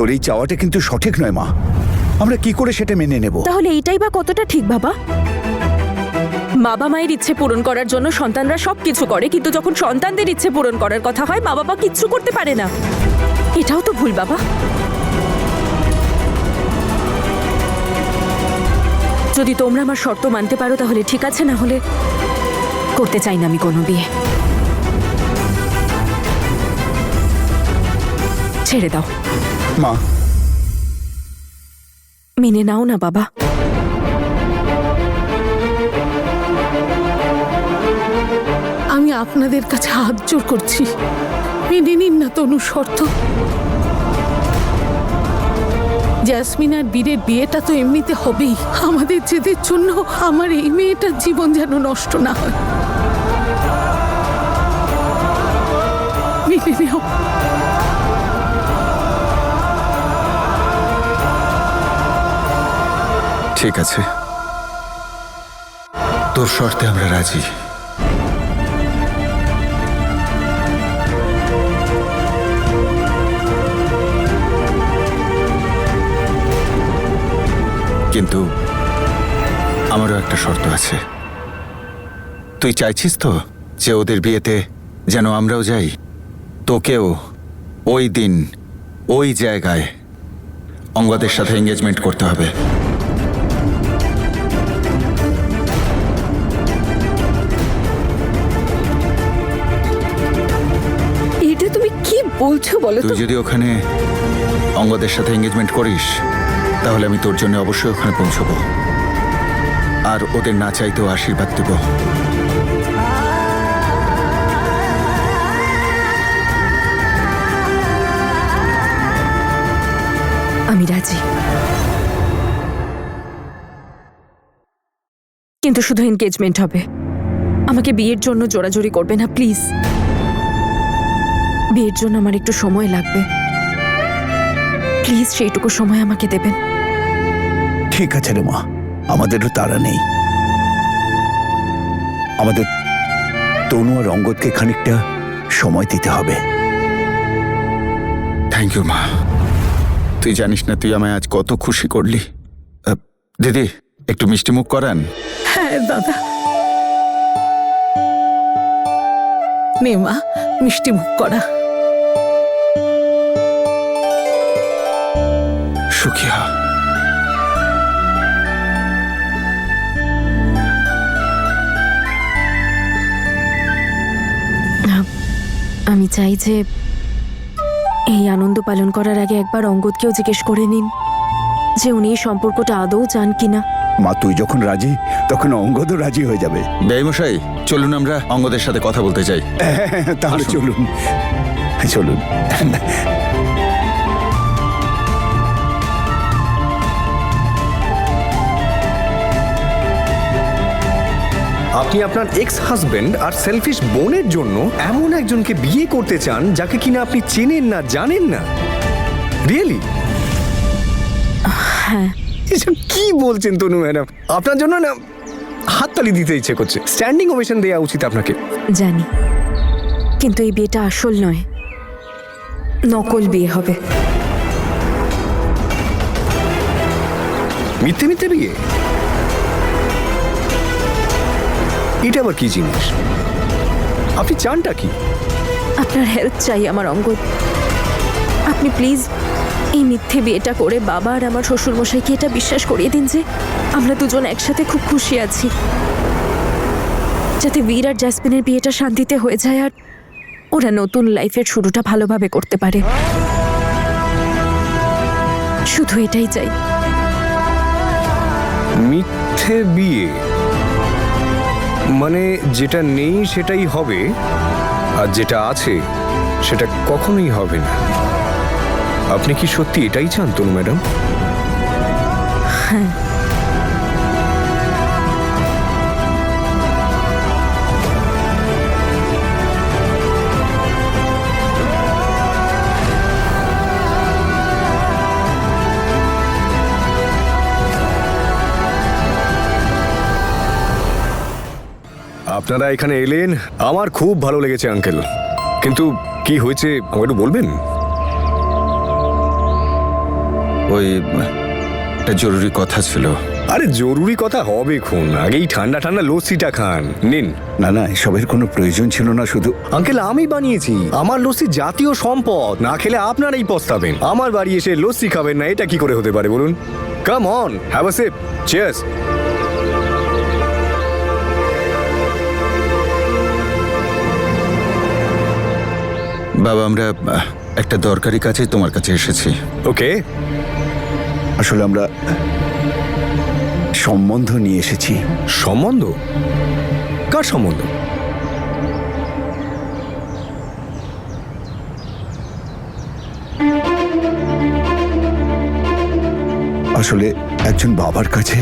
তোর এই চাওয়াটা কিন্তু সঠিক নয় মা। আমরা কি করে সেটা মেনে নেব? তাহলে এইটাই বা কতটা ঠিক বাবা? বাবা মায়ের ইচ্ছে পূরণ করার জন্য সন্তানরা সবকিছু করে, কিন্তু যখন সন্তানদের ইচ্ছে পূরণ করার কথা হয় মা বাবা কিচ্ছু করতে পারে না। এটাও তো ভুল বাবা। যদি তোমরা আমার শর্ত মানতে পারো তাহলে ঠিক আছে, না হলে করতে চাই না আমি কোনো বিয়ে। ছেড়ে দাও মা। মেনে নাও না বাবা। আমি আপনাদের কাছে হাত জোড় করছি, মেনে নিন না তনুর শর্ত। জেসমিন আর বীরের বিয়েটা তো এমনিতে হবেই। আমাদের জেদের জন্য আমার এই মেয়েটার জীবন যেন নষ্ট না হয়। মেনে নাও। ঠিক আছে, তোর শর্তে আমরা রাজি। কিন্তু আমারও একটা শর্ত আছে। তুই চাইছিস তো যে ওদের বিয়েতে যেন আমরাও যাই? তোকেও ওই দিন ওই জায়গায় অঙ্গদের সাথে এঙ্গেজমেন্ট করতে হবে। এটা তুমি কি বলছো বলো তো? তুই যদি ওখানে অঙ্গদের সাথে এঙ্গেজমেন্ট করিস তাহলে আমি তোর জন্য অবশ্যই ওখানে পৌঁছবো, আর ওদের না চাইতেও আশীর্বাদ দেব। আমি রাজি, কিন্তু শুধু এনগেজমেন্ট হবে। আমাকে বিয়ের জন্য জোরাজোরি করবে না প্লিজ। বিয়ের জন্য আমার একটু সময় লাগবে, প্লিজ সেইটুকু সময় আমাকে দেবেন। ঠিক আছে রে মা, আমাদেরও তাড়া নেই। আমাদের তনু আর অঙ্গদকে খানিকটা সময় দিতে হবে। থ্যাংক ইউ মা। তুই জানিস না তুই আমায় আজ কত খুশি করলি। দিদি, একটু মিষ্টি মুখ করান। হ্যাঁ দাদা, নে মা মিষ্টি মুখ করা। সুখী হ। আমি চাই যে এই আনন্দ পালন করার আগে একবার অঙ্গদকেও জিজ্ঞেস করে নিন যে উনি এই সম্পর্কটা আদৌ চান কিনা। মা, তুই যখন রাজি তখন অঙ্গদও রাজি হয়ে যাবে। বেমশাই, চলুন আমরা অঙ্গদের সাথে কথা বলতে চাই। তাহলে আসুন। চলুন চলুন। আপনি আপনার এক্স হাজবেন্ড আর সেলফিশ বোনের জন্য এমন একজনকে বিয়ে করতে চান যাকে কিনা আপনি চেনেন না, জানেন না? রিয়েলি? হ্যাঁ। এসব কি বলছেন তনু ম্যাডাম? আপনার জন্য না হাততালি দিতে ইচ্ছে করছে, স্ট্যান্ডিং ওভেশন দেওয়া উচিত আপনাকে। জানি, কিন্তু এই বিয়েটা আসল নয়, নকল বিয়ে হবে। মিথ্যে মিথ্যে বিয়ে? এটা আবার কি জিনিস? আপনি চানটা কি? আপনার হেল্প চাই আমার অঙ্গদ। আপনি প্লিজ এই মিথ্যে বিয়েটা করে বাবা আর আমার শ্বশুরমশাইকে এটা বিশ্বাস করিয়ে দিন যে আমরা দুজন একসাথে খুব খুশি আছি, যাতে বীর আর জ্যাসমিনের বিয়েটা শান্তিতে হয়ে যায় আর ওরা নতুন লাইফের শুরুটা ভালোভাবে করতে পারে। শুধু এটাই চাই। মিথ্যে বিয়ে মানে যেটা নেই সেটাই হবে, আর যেটা আছে সেটা কখনোই হবে না। আপনি কি সত্যি এটাই চান তনু ম্যাডাম? হ্যাঁ। আপনারা এখানে এলেন, আমার খুব ভালো লেগেছে আঙ্কেল। কিন্তু কি হয়েছে আমাকে একটু বলবেন? ওই একটা জরুরি কথা ছিল। আরে জরুরি কথা হবে খুন, আগেই ঠান্ডা ঠান্ডা লস্যিটা খান। নিন। না না, এসবের কোনো প্রয়োজন ছিল না, শুধু আঙ্কেল আমি বানিয়েছি, আমার লস্যি জাতীয় সম্পদ, না খেলে আপনারাই পস্তাবেন। আমার বাড়ি এসে লস্যি খাবেন না, এটা কি করে হতে পারে বলুন? Come on, have a sip, cheers. বাবা, আমরা একটা দরকারি কাজে তোমার কাছে এসেছি। ওকে। আসলে আমরা সম্বন্ধ নিয়ে এসেছি। সম্বন্ধ? কার সম্বন্ধ? আসলে একজন বাবার কাছে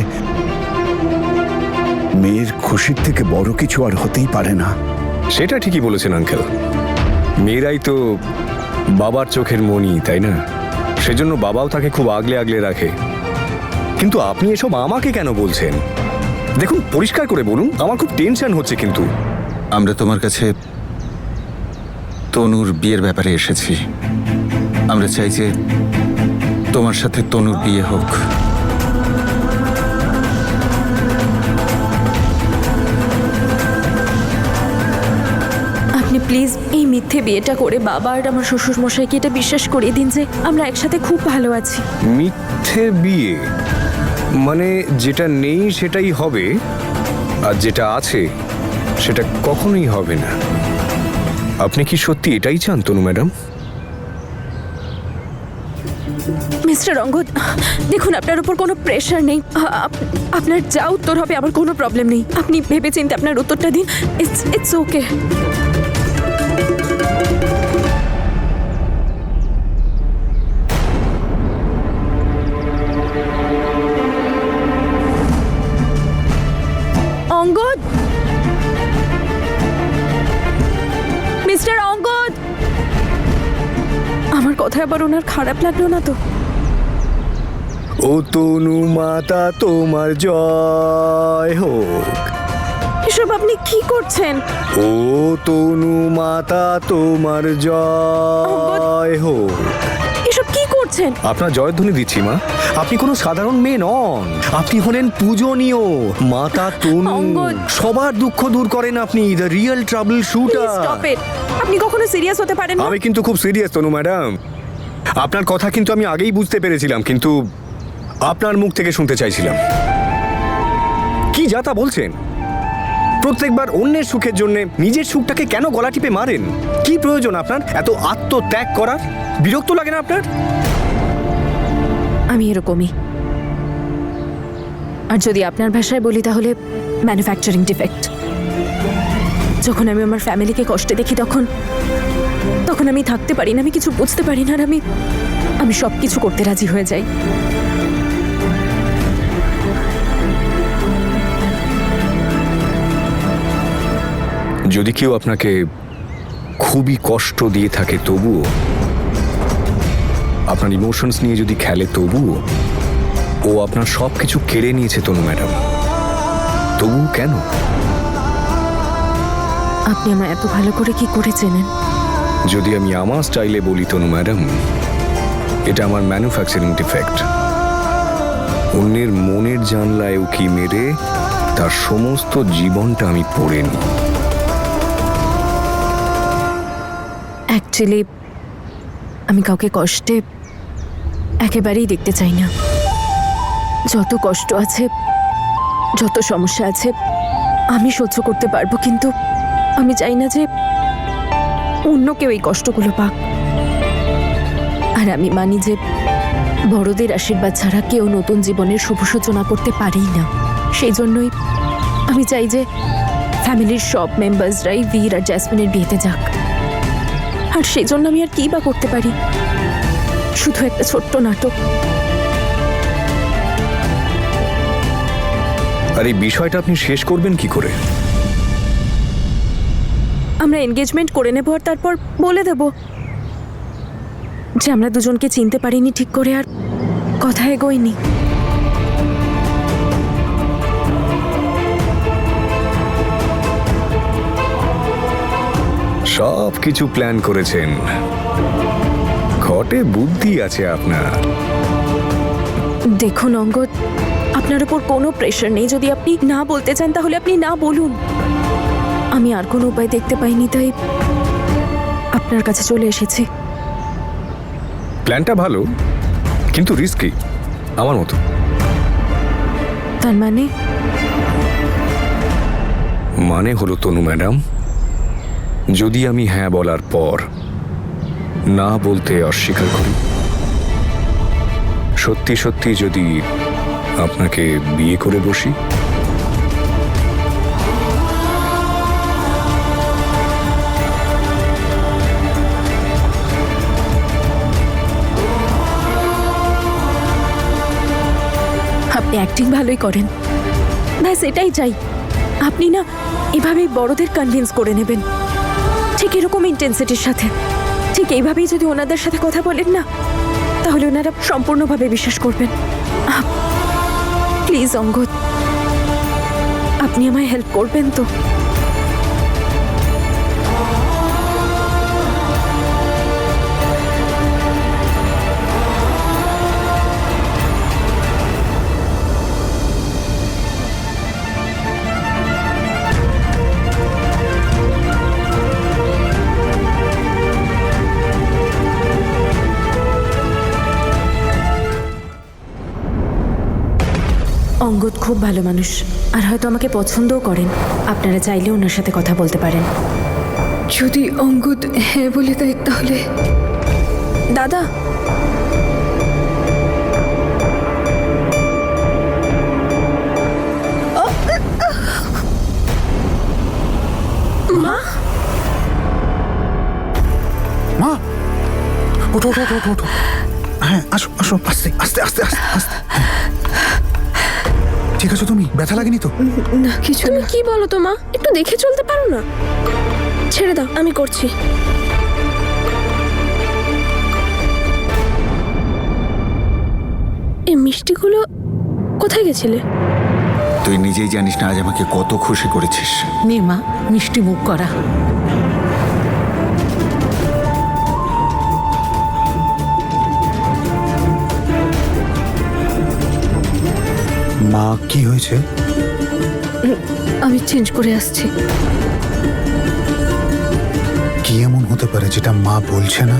মেয়ের খুশির থেকে বড় কিছু আর হতেই পারে না। সেটা ঠিকই বলেছেন আঙ্কেল, মেয়েরাই তো বাবার চোখের মণি, তাই না? সেজন্য বাবাও তাকে খুব আগলে আগলে রাখে। কিন্তু আপনি এসব আমাকে কেন বলছেন? দেখুন, পরিষ্কার করে বলুন, আমার খুব টেনশন হচ্ছে। কিন্তু আমরা তোমার কাছে তনুর বিয়ের ব্যাপারে এসেছি। আমরা চাই যে তোমার সাথে তনুর বিয়ে হোক। আপনি প্লিজ এই মিথ্যে বিয়েটা করে বাবা আর আমার শ্বশুর মশাইকে এটা বিশ্বাস করিয়ে দিন যে আমরা একসাথে খুব ভালো আছি। মিথ্যে বিয়ে মানে যেটা নেই সেটাই হবে, আর যেটা আছে সেটা কখনোই হবে না। আপনি কি সত্যি এটাই চান তনু ম্যাডাম? মিস্টার অঙ্গদ, দেখুন আপনার উপর কোনো প্রেশার নেই। আপনার যা উত্তর হবে আমার কোনো প্রবলেম নেই। আপনি ভেবেচিন্তে আপনার উত্তরটা দিন। It's okay. Angad, mister Angad, আমার কথা আবার ওনার খারাপ লাগলো না তো? ও তনু মাতা তোমার জয় হোক। এসব আপনি কি করছেন? ও তনু মাতা তোমার জয় হোক। এসব কি করছেন? আপনার জয়ধ্বনি দিচ্ছি মা। আপনি কোনো সাধারণ মেয়ে নন, আপনি হলেন পূজনীয় মাতা তনু। অঙ্গদ। সবার দুঃখ দূর করেন আপনি, the real trouble shooter. Stop it. আপনি কখনো সিরিয়াস হতে পারেন না? আমি কিন্তু খুব সিরিয়াস তনু ম্যাডাম। আপনার কথা কিন্তু আমি আগেই বুঝতে পেরেছিলাম, কিন্তু আপনার মুখ থেকে শুনতে চাইছিলাম। কি যা তা বলছেন? প্রত্যেকবার অন্যের সুখের জন্য নিজের সুখটাকে কেন গলা টিপে মারেন? কি প্রয়োজন আপনার এত আত্মত্যাগ করার? বিরক্ত লাগে না আপনার? আমি এরকমই। আর যদি আপনার ভাষায় বলি তাহলে ম্যানুফ্যাকচারিং ডিফেক্ট। যখন আমি আমার ফ্যামিলিকে কষ্টে দেখি তখন আমি থাকতে পারি না, আমি কিছু বুঝতে পারি না, আর আমি সব কিছু করতে রাজি হয়ে যাই। যদি কেউ আপনাকে খুবই কষ্ট দিয়ে থাকে তবুও, আপনার ইমোশনস নিয়ে যদি খেলে তবুও, ও আপনার সব কিছু কেড়ে নিয়েছে তনু ম্যাডাম। তবু কেন? আপনি আমায় এত ভালো করে কি করে চেনেন? যদি আমি আমার স্টাইলে বলি তনু ম্যাডাম, এটা আমার ম্যানুফ্যাকচারিং ডিফেক্ট। অন্যের মনের জানলায় উকি মেরে তার সমস্ত জীবনটা আমি পড়ে নিই। অ্যাকচুয়ালি আমি কাউকে কষ্টে একেবারেই দেখতে চাই না। যত কষ্ট আছে, যত সমস্যা আছে আমি সহ্য করতে পারবো, কিন্তু আমি চাই না যে অন্য কেউ এই কষ্টগুলো পাক। আর আমি মানি যে বড়দের আশীর্বাদ ছাড়া কেউ নতুন জীবনের শুভ সূচনা করতে পারেই না। সেই জন্যই আমি চাই যে ফ্যামিলির সব মেম্বার্সরাই বীর আর জ্যাসমিনের বিয়েতে যাক। আর সেই জন্য আমি আর কি বা করতে পারি? শুধু একটা ছোট্ট নাটক। আর এই বিষয়টা আপনি শেষ করবেন কি করে? আমরা এনগেজমেন্ট করে নেব আর তারপর বলে দেব যে আমরা দুজনকে চিনতে পারিনি ঠিক করে, আর কথা এগোয়নি। সব কিছু প্ল্যান করেছেন, ঘটে বুদ্ধি আছে আপনার। দেখুন অঙ্গদ, আপনার উপর কোনো প্রেশার নেই। যদি আপনি না বলতে চান তাহলে আপনি না বলুন। আমি আর কোনো উপায় দেখতে পাইনি, তাই আপনার কাছে চলে এসেছি। প্ল্যানটা ভালো, কিন্তু রিস্কি আমার মতো। তার মানে হলো তনু ম্যাডাম, যদি আমি হ্যাঁ বলার পর না বলতে অস্বীকার করি, সত্যি সত্যি যদি আপনাকে বিয়ে করে বসি, আপনি অ্যাক্টিং ভালোই করেন, ব্যাস এটাই চাই। আপনি না এভাবেই বড়দের কনভিন্স করে নেবেন, ঠিক এরকম ইন্টেন্সিটির সাথে। ঠিক এইভাবেই যদি ওনাদের সাথে কথা বলেন না, তাহলে ওনারা সম্পূর্ণভাবে বিশ্বাস করবেন। প্লিজ অঙ্গদ, আপনি আমায় হেল্প করবেন তো? অঙ্গদ খুব ভালো মানুষ, আর হয়তো আমাকে পছন্দও করেন। আপনারা চাইলে ওনার সাথে কথা বলতে পারেন। যদি অঙ্গদ হ্যাঁ বলে দেয় তাহলে? দাদা, মা, ওঠো ওঠো ওঠো ওঠো, ওঠো। হ্যাঁ, আসো আসো, আস্তে আস্তে আস্তে আস্তে আস্তে। ঠিক আছে তুমি? ব্যথা লাগেনি তো? না, কিছু তুমি না। কি বলো তো মা, একটু দেখে চলতে পারো না? ছেড়ে দাও, আমি করছি। এই মিষ্টিগুলো কোথায় গেছিলে? তুই নিজেই জানিস না আজ আমাকে কত খুশি করেছিস। নে মা, মিষ্টি মুখ করা। মা, কি হয়েছে? আমি চেঞ্জ করে আসছি। কি এমন হতে পারে যেটা মা বলছে না?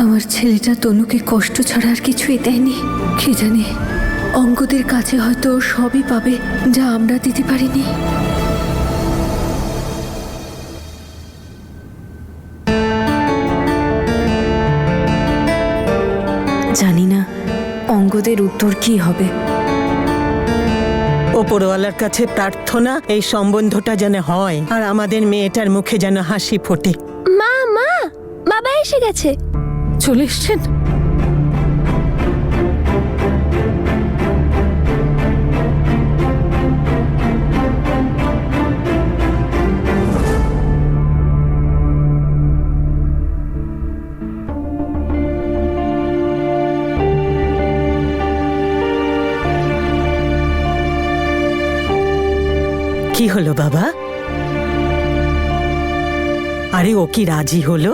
আমার ছেলেটা তনুকে কষ্ট ছাড়া আর কিছুই দেয়নি। কে জানে, অঙ্গদের কাছে হয়তো ও সবই পাবে যা আমরা দিতে পারিনি। জানি না অঙ্গদের উত্তর কি হবে। ওপরওয়ালার কাছে প্রার্থনা এই সম্বন্ধটা যেন হয়, আর আমাদের মেয়েটার মুখে যেন হাসি ফোটে। মা, মা, বাবা এসে গেছে। চলে এসছেন? কি হলো বাবা? আরে ও কি রাজি হলো?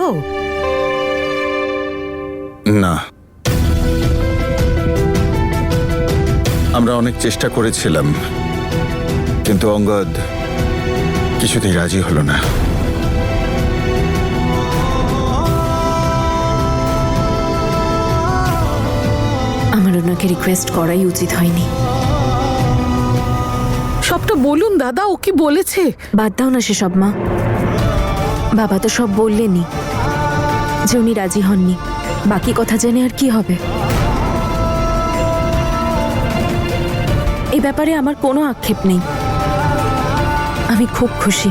না, আমরা অনেক চেষ্টা করেছিলাম, কিন্তু অঙ্গদ কিছুতেই রাজি হলো না। আমার ওনাকে রিকোয়েস্ট করাই উচিত হয়নি। সবটা বলুন দাদা, ও কি বলেছে? বাদ দাও না সেসব মা। বাবা তো সব বললেনই যে উনি রাজি হননি। বাকি কথা জেনে আর কি হবে? এই ব্যাপারে আমার কোনো আক্ষেপ নেই। আমি খুব খুশি।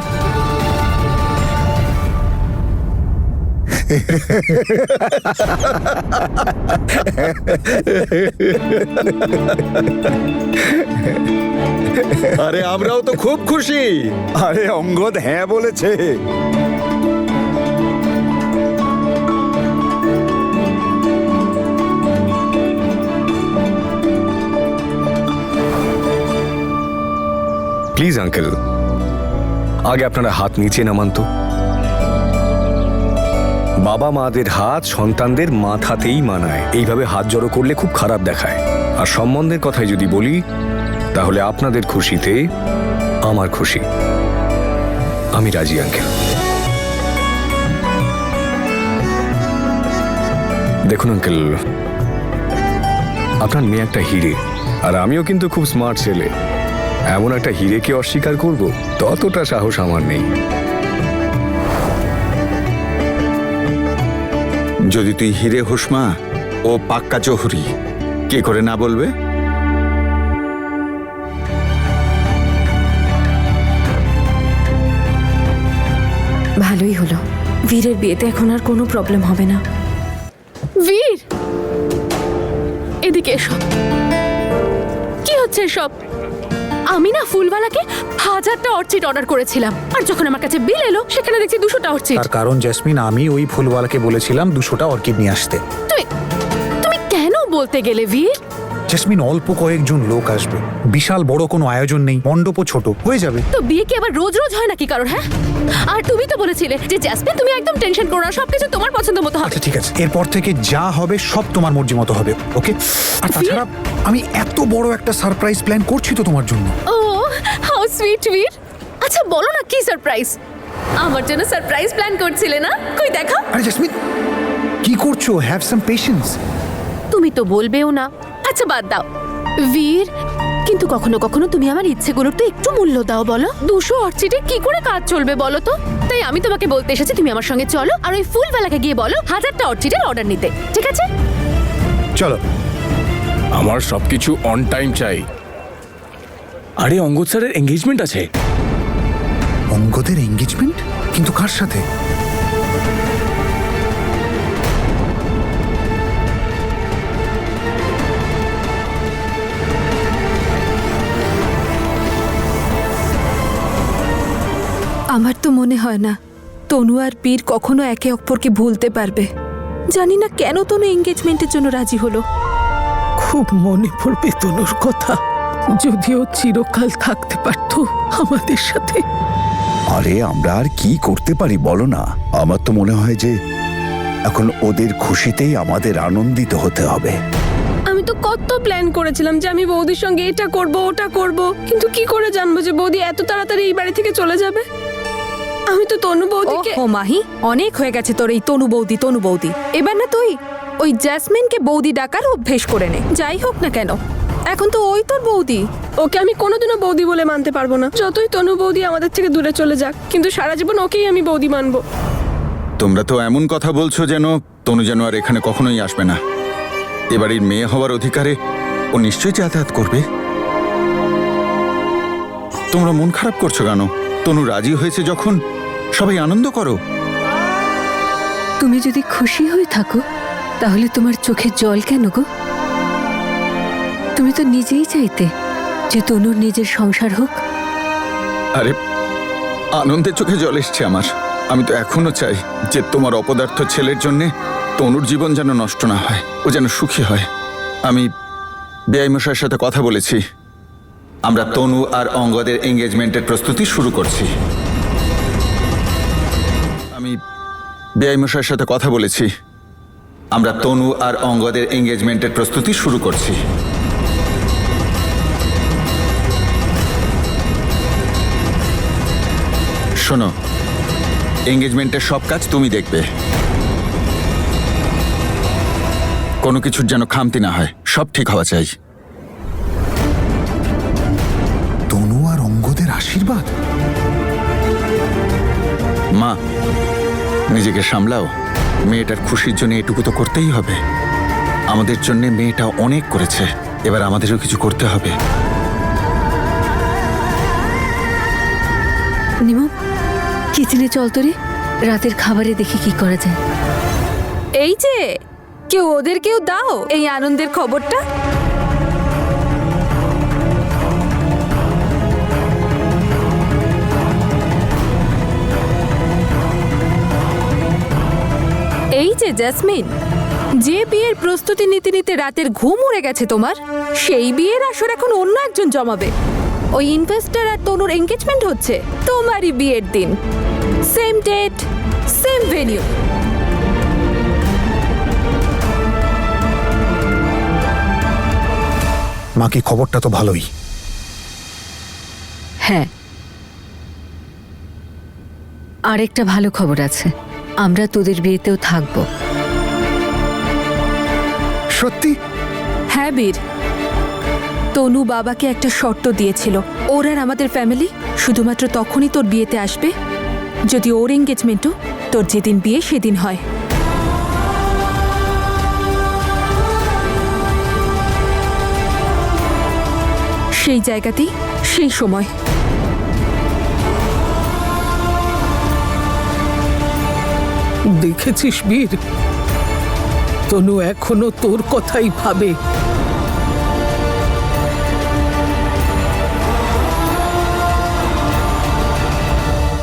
আরে আমরাও তো খুব খুশি। আরে অঙ্গদ হ্যাঁ বলেছে। প্লিজ আঙ্কেল, আগে আপনারা হাত নিচে নামান তো। বাবা মাদের হাত সন্তানদের মাথাতেই মানায়। এইভাবে হাত জড়ো করলে খুব খারাপ দেখায়। আর সম্বন্ধের কথাই যদি বলি, তাহলে আপনাদের খুশিতে আমার খুশি। আমি রাজি আঙ্কেল। দেখুন আঙ্কেল, আপনার মেয়ে একটা হিরে, আর আমিও কিন্তু খুব স্মার্ট ছেলে। এমন একটা হিরেকে অস্বীকার করব, ততটা সাহস আমার নেই। যদি তুই হিরে হোস মা, ও পাক্কা জহুরি, কে করে না বলবে? ভালোই হলো, বীরের বিয়েতে এখন আর কোনো প্রবলেম হবে না। বীর, এদিকে এসো। কি হচ্ছে সব? আমি না ফুলওয়ালাকে 1000টা অর্চিড অর্ডার করেছিলাম, আর যখন আমার কাছে বিল এলো সেখানে দেখছি 200টা অর্চিড। তার কারণ জেসমিন, আমি ওই ফুলওয়ালাকে বলেছিলাম 200টা অর্কিড নিয়ে আসতে। তুমি কেন বলতে গেলে বীর? জেসমিন, অল্প কয়েকজন লোক আসবে, বিশাল বড় কোনো আয়োজন নেই, মণ্ডপও ছোট, হয়ে যাবে। তো বিয়ে কি আবার রোজ রোজ হয় নাকি কারণ? হ্যাঁ, আর তুমি তো বলেছিলে যে জেসমিন তুমি একদম টেনশন করো না, সবকিছু তোমার পছন্দ মতো হবে। আচ্ছা ঠিক আছে, এরপর থেকে যা হবে সব তোমার মর্জি মতো হবে, ওকে? আর তাছাড়া আমি এত বড় একটা সারপ্রাইজ প্ল্যান করছি তো তোমার জন্য। ও হাউ সুইট বীর। আচ্ছা বলো না কি সারপ্রাইজ? আমার জন্য সারপ্রাইজ প্ল্যান করছিলে না? কই দেখো। আরে জেসমিন, কি করছো? Have some patience. তুমি তো বলবেও না। আচ্ছা বাদ দাও বীর, কিন্তু কখনো কখনো তুমি আমার ইচ্ছেগুলোর তো একটু মূল্য দাও বলো। 200 অর্চিডে কি করে কাজ চলবে বলো তো? তাই আমি তোমাকে বলতে এসেছি তুমি আমার সঙ্গে চলো, আর ওই ফুলওয়ালাকে গিয়ে বলো 1000টা অর্চিডের অর্ডার নিতে, ঠিক আছে? চলো। আমার সবকিছু অন টাইম চাই। আরে অঙ্গদ স্যারের এঙ্গেজমেন্ট আছে। অঙ্গদের এঙ্গেজমেন্ট? কিন্তু কার সাথে? আমার তো মনে হয় না তনু আর বীর কখনো একে অপরকে ভুলতে পারবে। জানি না কেন তনু এঙ্গেজমেন্টের জন্য রাজি হলো। খুব মনে পড়বে তনুর কথা, যদিও চিরকাল থাকতে পারতো আমাদের সাথে। আরে আমরা আর কি করতে পারি বলো না? আমার তো মনে হয় যে এখন ওদের খুশিতেই আমাদের আনন্দিত হতে হবে। আমি তো কত প্ল্যান করেছিলাম যে আমি বৌদির সঙ্গে এটা করব ওটা করব, কিন্তু কি করে জানবো যে বৌদি এত তাড়াতাড়ি এই বাড়ি থেকে চলে যাবে? আমি তো তনু বৌদিকে। ও মাহি, অনেক হয়ে গেছে তোর এই তনু বৌদি তনু বৌদি। এবার না তুই ওই জেসমিনকে বৌদি ডাকার অভ্যেস করে নে। যাই হোক না কেন, এখন তো ওই তোর বৌদি। ওকে আমি কোনোদিনও বৌদি বলে মানতে পারবো না, যতই তনু বৌদি আমাদের থেকে দূরে চলে যাক, কিন্তু সারা জীবন ওকেই আমি বৌদি মানবো। তোমরা তো এমন কথা বলছো যেন তনু যেন আর এখানে কখনোই আসবে না। এবাড়ির মেয়ে হওয়ার অধিকারে ও নিশ্চয়ই যাতায়াত করবে। তোমরা মন খারাপ করছো কেন? তনু রাজি হয়েছে যখন, সবাই আনন্দ করো। তুমি যদি খুশি হয়ে থাকো তাহলে তোমার চোখে জল কেন গো? তুমি তো নিজেই চাইতে যে তনুর নিজের সংসার হোক। আরে আনন্দের চোখে জল এসছে আমার। আমি তো এখনো চাই যে তোমার অপদার্থ ছেলের জন্যে তনুর জীবন যেন নষ্ট না হয়, ও যেন সুখী হয়। আমি বেআই মশাইয়ের সাথে কথা বলেছি, আমরা তনু আর অঙ্গদের এঙ্গেজমেন্টের প্রস্তুতি শুরু করছি। আমি বেআই মশাইয়ের সাথে কথা বলেছি, আমরা তনু আর অঙ্গদের এঙ্গেজমেন্টের প্রস্তুতি শুরু করছি। শোনো, এঙ্গেজমেন্টের সব কাজ তুমি দেখবে, কোনো কিছুর যেন খামতি না হয়, সব ঠিক হওয়া চাই। তনু আর অঙ্গদের আশীর্বাদ? মা, নিজেকে সামলাও। মেয়েটার খুশির জন্য এটুকু তো করতেই হবে। আমাদের জন্য মেয়েটা অনেক করেছে, এবার আমাদেরও কিছু করতে হবে। নিমো, কিচেনে চল তো রে, রাতের খাবারে দেখি কি করা যায়। এই যে কেউ ওদেরকেও দাও এই আনন্দের খবরটা। এই যে জেসমিন, যে বিয়ের প্রস্তুতি নিতে নিতে রাতের ঘুম উড়ে গেছে তোমার, সেই বিয়ের আসর এখন অন্য একজন জমাবে। ওই ইনভেস্টর আর তনুর এঙ্গেজমেন্ট হচ্ছে তোমারই বিয়ের দিন, সেম ডেট সেম ভেন্যু। মা কি খবরটা তো ভালোই। হ্যাঁ, আরেকটা ভালো খবর আছে, আমরা তোদের বিয়েতেও থাকবো। সত্যি? হ্যাঁ বীর, তনু বাবাকে একটা শর্ত দিয়েছিল, ওর আর আমাদের ফ্যামিলি শুধুমাত্র তখনই তোর বিয়েতে আসবে যদি ওর এঙ্গেজমেন্টও তোর যেদিন বিয়ে সেদিন হয়। সেই জায়গাতেই সেই সময়। দেখেছিস বীর, তনু এখনো তোর কথাই ভাবে।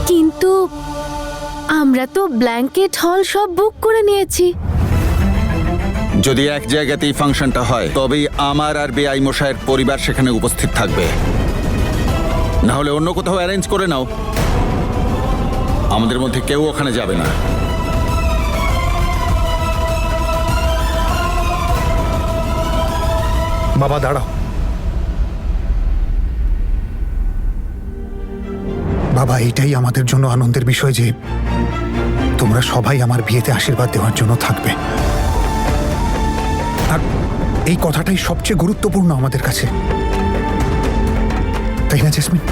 কিন্তু আমরা তো ব্ল্যাঙ্কেট হল সব বুক করে নিয়েছি। যদি এক জায়গাতেই ফাংশনটা হয় তবেই আমার আর বেআই মশাইয়ের পরিবার সেখানে উপস্থিত থাকবে, না হলে অন্য কোথাও অ্যারেঞ্জ করে নাও। আমাদের মধ্যে কেউ ওখানে যাবে না। বাবা দাঁড়াও। বাবা, এইটাই আমাদের জন্য আনন্দের বিষয় যে তোমরা সবাই আমার বিয়েতে আশীর্বাদ দেওয়ার জন্য থাকবে। আর এই কথাটাই সবচেয়ে গুরুত্বপূর্ণ আমাদের কাছে, তাই না জেসমিন?